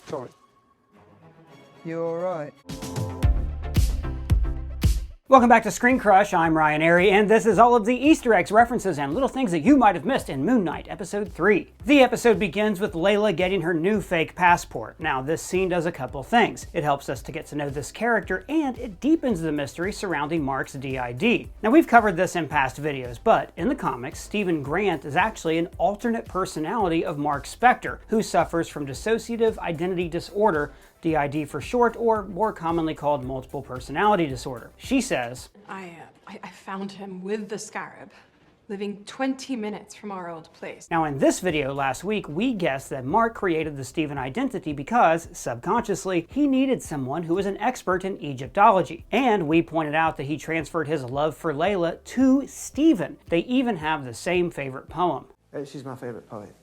Sorry. You alright? Welcome back to Screen Crush. I'm Ryan Airy, and this is all of the Easter eggs, references, and little things that you might have missed in Moon Knight Episode 3. The episode begins with Layla getting her new fake passport. Now, this scene does a couple things. It helps us to get to know this character, and it deepens the mystery surrounding Mark's DID. Now, we've covered this in past videos, but in the comics, Stephen Grant is actually an alternate personality of Marc Spector, who suffers from dissociative identity disorder, DID for short, or more commonly called multiple personality disorder. She says, I found him with the scarab, living 20 minutes from our old place. Now in this video last week, we guessed that Mark created the Stephen identity because, subconsciously, he needed someone who was an expert in Egyptology. And we pointed out that he transferred his love for Layla to Stephen. They even have the same favorite poem. She's my favorite poet.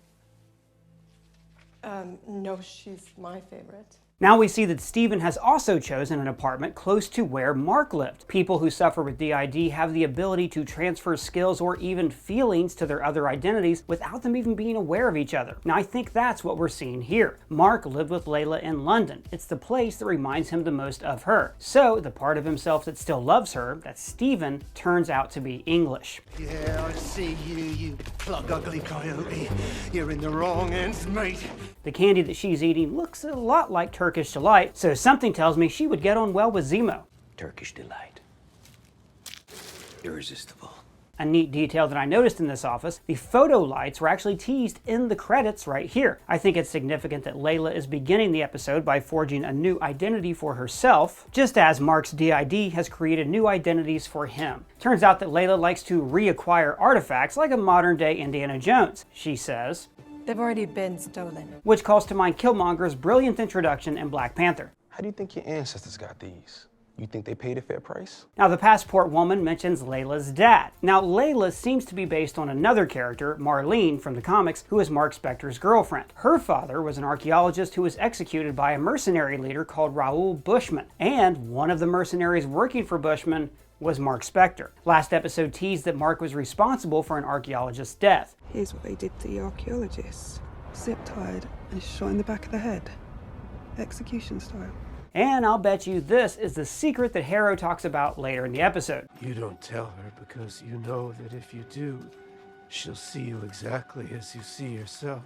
No, she's my favorite. Now we see that Stephen has also chosen an apartment close to where Mark lived. People who suffer with DID have the ability to transfer skills or even feelings to their other identities without them even being aware of each other. Now I think that's what we're seeing here. Mark lived with Layla in London. It's the place that reminds him the most of her. So the part of himself that still loves her, that's Stephen, turns out to be English. Yeah, I see you, you plug ugly coyote. You're in the wrong ends, mate. The candy that she's eating looks a lot like Turkish Delight, so something tells me she would get on well with Zemo. Turkish Delight. Irresistible. A neat detail that I noticed in this office, the photo lights were actually teased in the credits right here. I think it's significant that Layla is beginning the episode by forging a new identity for herself, just as Mark's DID has created new identities for him. Turns out that Layla likes to reacquire artifacts like a modern-day Indiana Jones. She says, They've already been stolen. which calls to mind Killmonger's brilliant introduction in Black Panther. How do you think your ancestors got these? You think they paid a fair price? Now, the passport woman mentions Layla's dad. Now, Layla seems to be based on another character, Marlene, from the comics, who is Marc Spector's girlfriend. Her father was an archaeologist who was executed by a mercenary leader called Raoul Bushman, and one of the mercenaries working for Bushman was Marc Spector. Last episode teased that Mark was responsible for an archaeologist's death. Here's what they did to the archaeologist. Zip-tied and shot in the back of the head. Execution style. And I'll bet you this is the secret that Harrow talks about later in the episode. You don't tell her because you know that if you do, she'll see you exactly as you see yourself,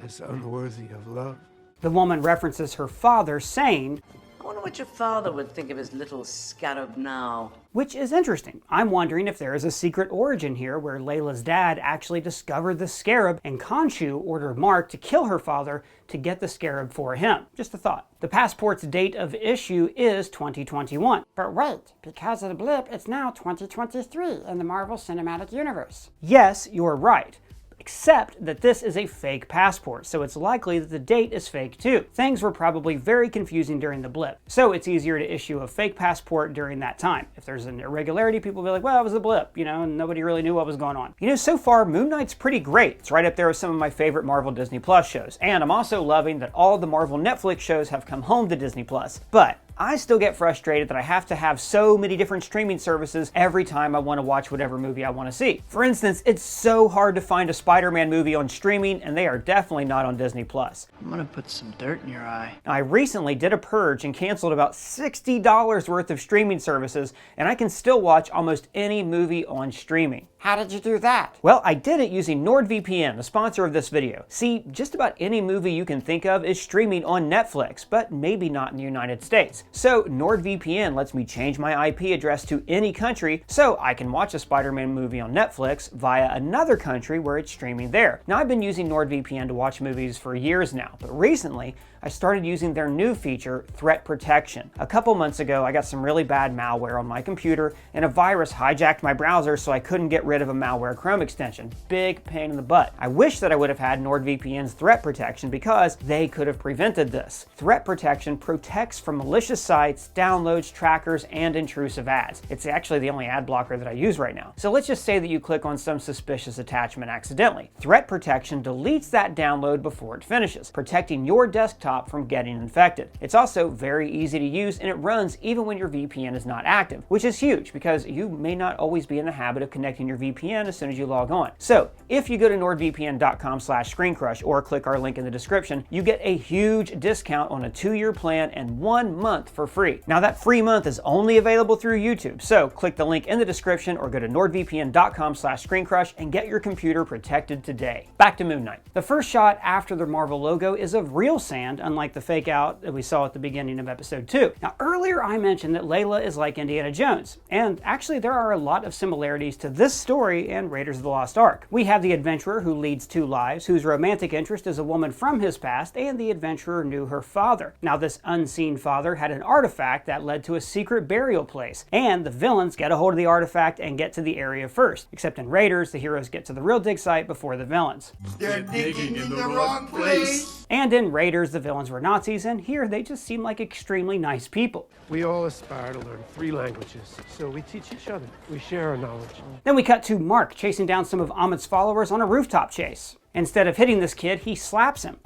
as unworthy of love. The woman references her father, saying, I wonder what your father would think of his little scarab now. which is interesting. I'm wondering if there is a secret origin here where Layla's dad actually discovered the scarab and Khonshu ordered Mark to kill her father to get the scarab for him. Just a thought. The passport's date of issue is 2021. But wait, because of the blip, it's now 2023 in the Marvel Cinematic Universe. Yes, you're right. Except that this is a fake passport, so it's likely that the date is fake too. Things were probably very confusing during the blip, so it's easier to issue a fake passport during that time. If there's an irregularity, people will be like, well, it was a blip, and nobody really knew what was going on. So far, Moon Knight's pretty great. It's right up there with some of my favorite Marvel Disney Plus shows, and I'm also loving that all the Marvel Netflix shows have come home to Disney Plus. But I still get frustrated that I have to have so many different streaming services every time I want to watch whatever movie I want to see. For instance, it's so hard to find a Spider-Man movie on streaming, and they are definitely not on Disney Plus. I'm gonna put some dirt in your eye. I recently did a purge and canceled about $60 worth of streaming services, and I can still watch almost any movie on streaming. How did you do that? Well, I did it using NordVPN, the sponsor of this video. See, just about any movie you can think of is streaming on Netflix, but maybe not in the United States. So NordVPN lets me change my IP address to any country so I can watch a Spider-Man movie on Netflix via another country where it's streaming there. Now, I've been using NordVPN to watch movies for years now, but recently I started using their new feature, Threat Protection. A couple months ago, I got some really bad malware on my computer, and a virus hijacked my browser so I couldn't get rid of a malware Chrome extension. Big pain in the butt. I wish that I would have had NordVPN's Threat Protection because they could have prevented this. Threat Protection protects from malicious malicious sites, downloads, trackers, and intrusive ads. It's actually the only ad blocker that I use right now. So let's just say that you click on some suspicious attachment accidentally. Threat protection deletes that download before it finishes, protecting your desktop from getting infected. It's also very easy to use, and it runs even when your VPN is not active, which is huge because you may not always be in the habit of connecting your VPN as soon as you log on. So if you go to nordvpn.com/screencrush or click our link in the description, you get a huge discount on a 2-year plan and 1 month for free. Now that free month is only available through YouTube, so click the link in the description or go to nordvpn.com/screencrush and get your computer protected today. Back to Moon Knight. The first shot after the Marvel logo is of real sand, unlike the fake out that we saw at the beginning of episode 2. Now earlier I mentioned that Layla is like Indiana Jones, and actually there are a lot of similarities to this story and Raiders of the Lost Ark. We have the adventurer who leads 2 lives, whose romantic interest is a woman from his past, and the adventurer knew her father. Now this unseen father had an artifact that led to a secret burial place, and the villains get a hold of the artifact and get to the area first. Except in Raiders, the heroes get to the real dig site before the villains. They're digging in the wrong place. And in Raiders, the villains were Nazis, and here they just seem like extremely nice people. We all aspire to learn 3 languages, so we teach each other. We share our knowledge. Then we cut to Marc chasing down some of Ammit's followers on a rooftop chase. Instead of hitting this kid, he slaps him.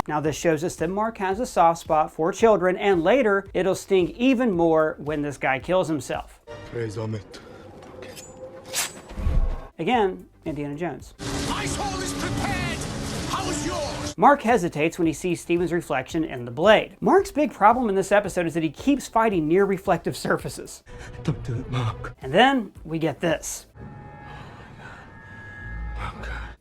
Now this shows us that Marc has a soft spot for children, and later it'll sting even more when this guy kills himself. Praise Ammit. Again, Indiana Jones. My soul is prepared. How's yours? Marc hesitates when he sees Steven's reflection in the blade. Marc's big problem in this episode is that he keeps fighting near reflective surfaces. Don't do it, Marc. And then we get this.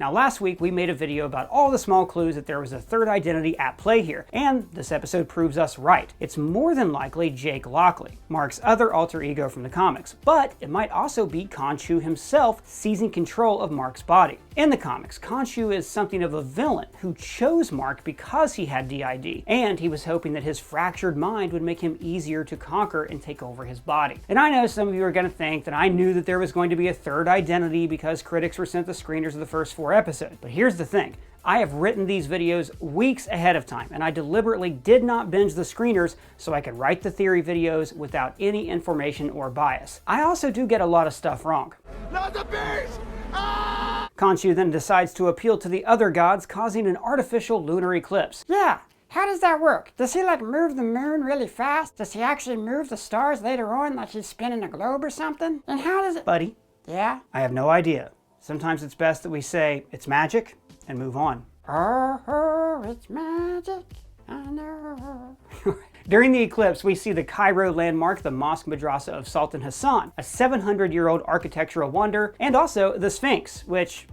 Now last week we made a video about all the small clues that there was a third identity at play here, and this episode proves us right. It's more than likely Jake Lockley, Marc's other alter ego from the comics, but it might also be Khonshu himself seizing control of Marc's body. In the comics, Khonshu is something of a villain who chose Marc because he had DID, and he was hoping that his fractured mind would make him easier to conquer and take over his body. And I know some of you are going to think that I knew that there was going to be a third identity because critics were sent the screeners of the first 4 episodes. But here's the thing. I have written these videos weeks ahead of time, and I deliberately did not binge the screeners so I could write the theory videos without any information or bias. I also do get a lot of stuff wrong. Not the beast! Ah! Khonshu then decides to appeal to the other gods, causing an artificial lunar eclipse. Yeah, how does that work? Does he like move the moon really fast? Does he actually move the stars later on like he's spinning a globe or something? And how does it... Buddy, Yeah? I have no idea. Sometimes it's best that we say it's magic and move on. Oh, it's magic. I know. During the eclipse, we see the Cairo landmark, the Mosque Madrasa of Sultan Hassan, a 700-year-old architectural wonder, and also the Sphinx, which,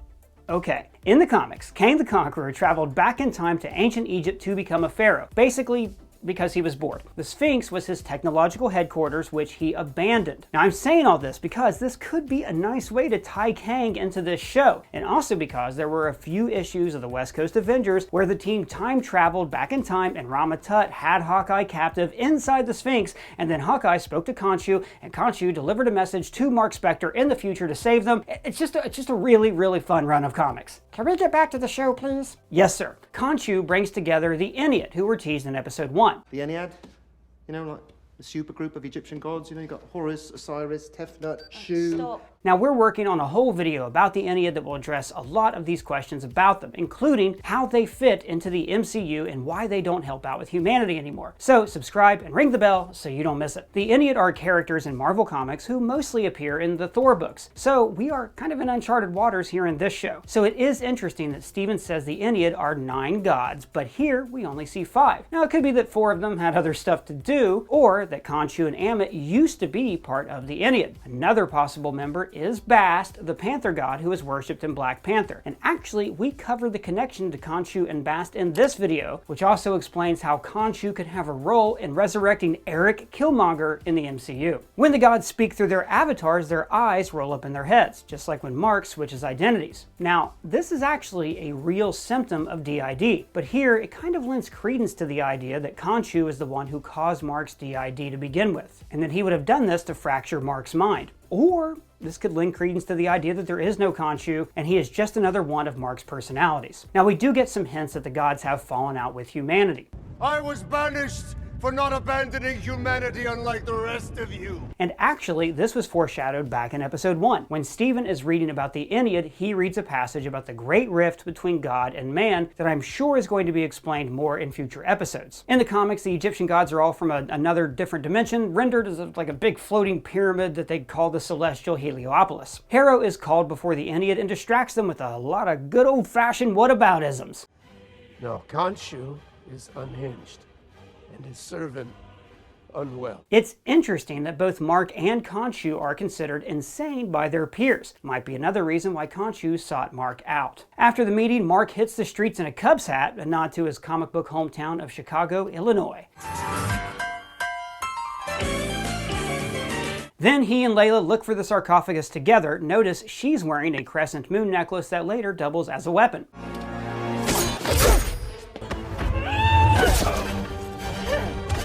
okay. In the comics, Kang the Conqueror traveled back in time to ancient Egypt to become a pharaoh, basically because he was bored. The Sphinx was his technological headquarters, which he abandoned. Now I'm saying all this because this could be a nice way to tie Kang into this show, and also because there were a few issues of the West Coast Avengers where the team time traveled back in time and Rama Tut had Hawkeye captive inside the Sphinx, and then Hawkeye spoke to Khonshu, and Khonshu delivered a message to Marc Spector in the future to save them. It's just a really, really fun run of comics. Can we get back to the show, please? Yes, sir. Khonshu brings together the Ennead, who were teased in episode 1. The Ennead, you know, like the supergroup of Egyptian gods. You know, you got Horus, Osiris, Tefnut, Shu. Stop. Now we're working on a whole video about the Ennead that will address a lot of these questions about them, including how they fit into the MCU and why they don't help out with humanity anymore. So subscribe and ring the bell so you don't miss it. The Ennead are characters in Marvel Comics who mostly appear in the Thor books, so we are kind of in uncharted waters here in this show. So it is interesting that Steven says the Ennead are 9 gods, but here we only see 5. Now it could be that 4 of them had other stuff to do, or that Khonshu and Ammit used to be part of the Ennead. Another possible member is Bast, the Panther god who is worshipped in Black Panther. And actually, we covered the connection to Khonshu and Bast in this video, which also explains how Khonshu could have a role in resurrecting Eric Killmonger in the MCU. When the gods speak through their avatars, their eyes roll up in their heads, just like when Marc switches identities. Now, this is actually a real symptom of DID, but here it kind of lends credence to the idea that Khonshu is the one who caused Marc's DID to begin with, and that he would have done this to fracture Marc's mind. Or this could lend credence to the idea that there is no Khonshu, and he is just another one of Marc's personalities. Now we do get some hints that the gods have fallen out with humanity. I was banished for not abandoning humanity unlike the rest of you. And actually, this was foreshadowed back in episode 1. When Stephen is reading about the Ennead, he reads a passage about the great rift between God and man that I'm sure is going to be explained more in future episodes. In the comics, the Egyptian gods are all from another different dimension, rendered as like a big floating pyramid that they call the Celestial Heliopolis. Harrow is called before the Ennead and distracts them with a lot of good old-fashioned whataboutisms. No, Khonshu is unhinged, and his servant unwell. It's interesting that both Marc and Khonshu are considered insane by their peers. Might be another reason why Khonshu sought Marc out. After the meeting, Marc hits the streets in a Cubs hat, a nod to his comic book hometown of Chicago, Illinois. Then he and Layla look for the sarcophagus together. Notice she's wearing a crescent moon necklace that later doubles as a weapon.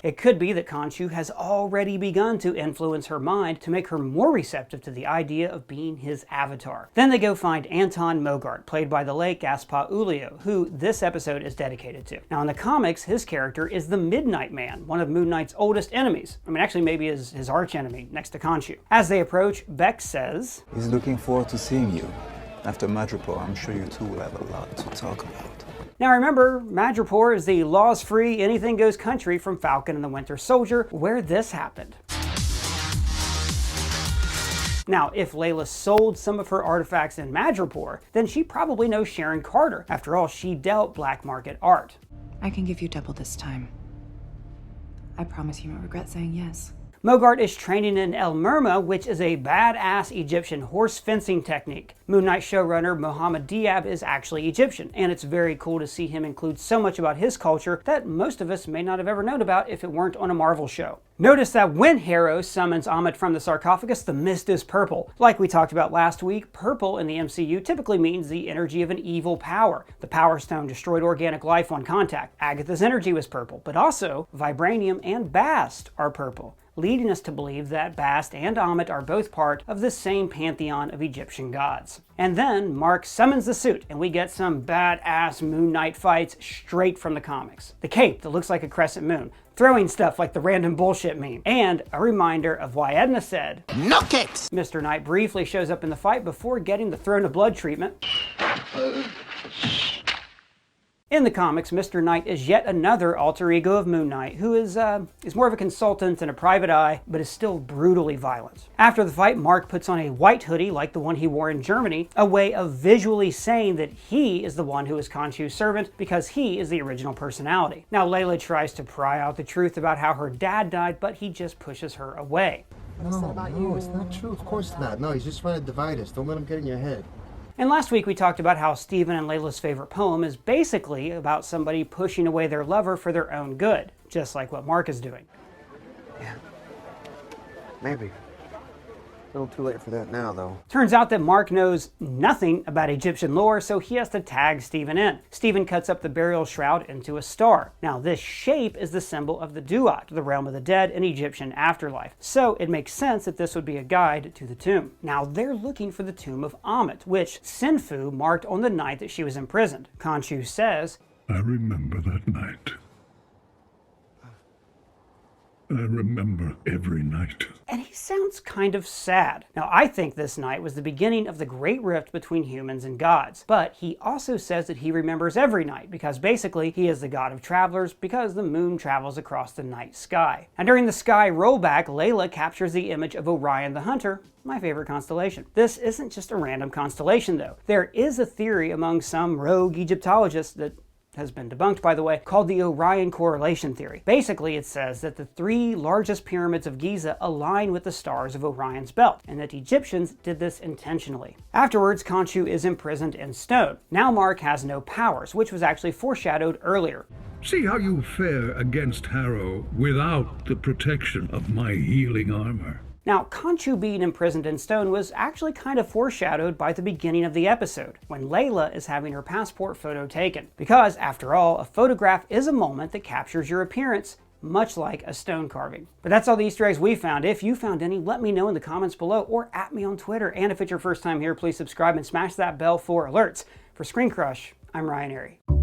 It could be that Khonshu has already begun to influence her mind to make her more receptive to the idea of being his avatar. Then they go find Anton Mogart, played by the late Gaspar Ulliel, who this episode is dedicated to. Now in the comics, his character is the Midnight Man, one of Moon Knight's oldest enemies. I mean, actually maybe his archenemy next to Khonshu. As they approach, Beck says, "He's looking forward to seeing you. After Madripoor, I'm sure you two will have a lot to talk about." Now remember, Madripoor is the laws-free, anything-goes country from Falcon and the Winter Soldier, where this happened. Now, if Layla sold some of her artifacts in Madripoor, then she probably knows Sharon Carter. After all, she dealt black market art. I can give you double this time. I promise you won't regret saying yes. Mogart is training in El Merma, which is a badass Egyptian horse fencing technique. Moon Knight showrunner Mohammed Diab is actually Egyptian, and it's very cool to see him include so much about his culture that most of us may not have ever known about if it weren't on a Marvel show. Notice that when Harrow summons Ammit from the sarcophagus, the mist is purple. Like we talked about last week, purple in the MCU typically means the energy of an evil power. The Power Stone destroyed organic life on contact. Agatha's energy was purple, but also vibranium and bast are purple, leading us to believe that Bast and Ammit are both part of the same pantheon of Egyptian gods. And then Marc summons the suit, and we get some badass Moon Knight fights straight from the comics. The cape that looks like a crescent moon, throwing stuff like the random bullshit meme, and a reminder of why Edna said, "Knock it!" Mr. Knight briefly shows up in the fight before getting the Throne of Blood treatment. In the comics, Mr. Knight is yet another alter ego of Moon Knight, who is more of a consultant and a private eye, but is still brutally violent. After the fight, Marc puts on a white hoodie like the one he wore in Germany, a way of visually saying that he is the one who is Khonshu's servant because he is the original personality. Now Layla tries to pry out the truth about how her dad died, but he just pushes her away. No, it's not true. Of course not. No, he's just trying to divide us. Don't let him get in your head. And last week we talked about how Stephen and Layla's favorite poem is basically about somebody pushing away their lover for their own good, just like what Marc is doing. Yeah, maybe. A little too late for that now, though. Turns out that Marc knows nothing about Egyptian lore, so he has to tag Stephen in. Stephen cuts up the burial shroud into a star. Now, this shape is the symbol of the Duat, the realm of the dead in Egyptian afterlife. So it makes sense that this would be a guide to the tomb. Now, they're looking for the tomb of Ammit, which Sinfu marked on the night that she was imprisoned. Khonshu says, "I remember that night. I remember every night." And he sounds kind of sad. Now, I think this night was the beginning of the great rift between humans and gods. But he also says that he remembers every night, because basically he is the god of travelers because the moon travels across the night sky. And during the sky rollback, Layla captures the image of Orion the Hunter, my favorite constellation. This isn't just a random constellation, though. There is a theory among some rogue Egyptologists that has been debunked, by the way, called the Orion correlation theory. Basically, it says that the 3 largest pyramids of Giza align with the stars of Orion's belt, and that Egyptians did this intentionally. Afterwards, Khonshu is imprisoned in stone. Now Marc has no powers, which was actually foreshadowed earlier. See how you fare against Harrow without the protection of my healing armor. Now, Khonshu being imprisoned in stone was actually kind of foreshadowed by the beginning of the episode, when Layla is having her passport photo taken. Because, after all, a photograph is a moment that captures your appearance, much like a stone carving. But that's all the Easter eggs we found. If you found any, let me know in the comments below or at me on Twitter. And if it's your first time here, please subscribe and smash that bell for alerts. For Screen Crush, I'm Ryan Airy.